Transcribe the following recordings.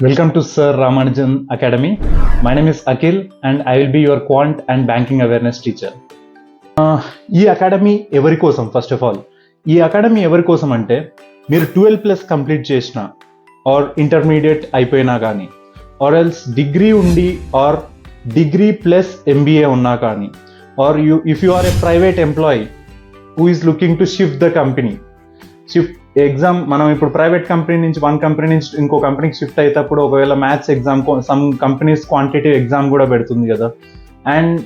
Welcome to Sir Ramanujan Academy. My name is Akhil and I will be your quant and banking awareness teacher. ఈ academy ఎవరి కోసం? First of all ఈ academy ఎవరి కోసం అంటే మీరు 12+ కంప్లీట్ చేసిన ఆర్ ఇంటర్మీడియట్ అయిపోయినా కానీ ఆర్ ఎల్స్ డిగ్రీ ఉండి ఆర్ డిగ్రీ ప్లస్ ఎంబీఏ ఉన్నా కానీ or if you are a private employee who is looking to shift the company. Exam మనం ఇప్పుడు ప్రైవేట్ కంపెనీ నుంచి వన్ కంపెనీ నుంచి ఇంకో కంపెనీకి షిఫ్ట్ అయ్యేటప్పుడు ఒకవేళ maths exam some companies quantitative exam కూడా పెడుతుంది కదా. And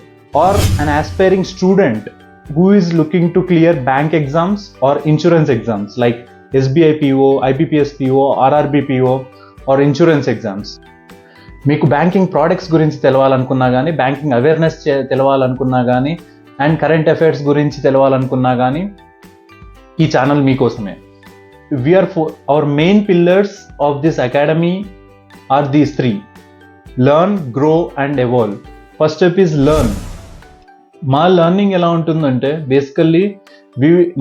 are an aspiring student who is looking to clear bank exams or insurance exams like SBI PO, IBPS PO, RRB PO or insurance exams. మీకు banking products గురించి తెలవాలనుకున్నా కానీ, banking awareness తెలవాలనుకున్నా కానీ, and current affairs గురించి తెలవాలనుకున్నా కానీ ఈ channel మీకోసమే. Our main pillars of this academy are these 3: learn, grow and evolve. First step is learn. మా learning ఎలా ఉంటుందంటే బేసికల్లీ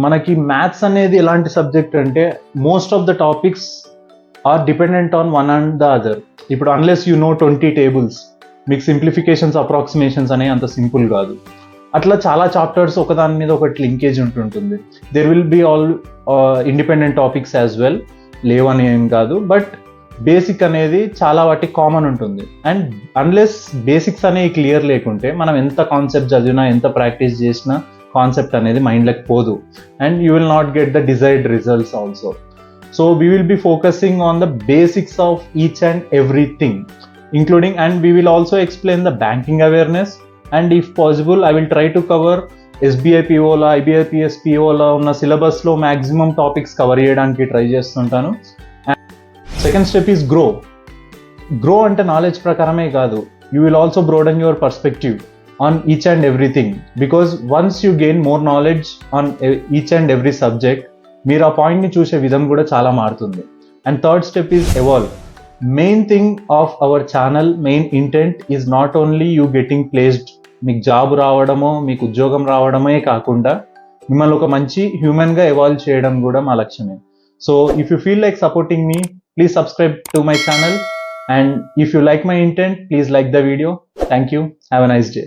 మనకి మ్యాథ్స్ అనేది ఎలాంటి సబ్జెక్ట్ అంటే most of the topics are dependent on one and the other. ఇప్పుడు unless you know 20 tables మీకు simplifications approximations అనేవి అంత సింపుల్ కాదు. అట్లా చాలా చాప్టర్స్ ఒకదాని మీద ఒకటి లింకేజ్ ఉంటుంటుంది. There will be all independent topics as well, లేవని ఏం కాదు, బట్ బేసిక్ అనేది చాలా వాటికి కామన్ ఉంటుంది. అండ్ అన్లెస్ బేసిక్స్ అనేవి క్లియర్ లేకుంటే మనం ఎంత కాన్సెప్ట్ చదివినా ఎంత ప్రాక్టీస్ చేసినా కాన్సెప్ట్ అనేది మైండ్లోకి పోదు and you will not get the desired results also. So we will be focusing on the basics of each and everything including, and we will also explain the banking awareness. And if possible I will try to cover SBI POలో, IBPS POలో ఉన్న సిలబస్లో maximum topics cover చేయడానికి try చేస్తుంటాను. Second step is grow. Grow అంటే knowledge ప్రకారమే కాదు, you will also broaden your perspective on each and everything, because once you gain more knowledge on each and every subject మీరు ఆ పాయింట్ని చూసే విధం కూడా చాలా మారుతుంది. And third step is evolve. Main thing of our channel, main intent is not only you getting placed, మీకు job రావడమో మీకు ఉద్యోగం రావడమే కాకుండా మిమ్మల్ని ఒక మంచి హ్యూమన్గా ఎవాల్వ్ చేయడం కూడా మా లక్ష్యమే. So if you feel like supporting me, please subscribe to my channel, and if you like my intent, please like the video. Thank you. Have a nice day.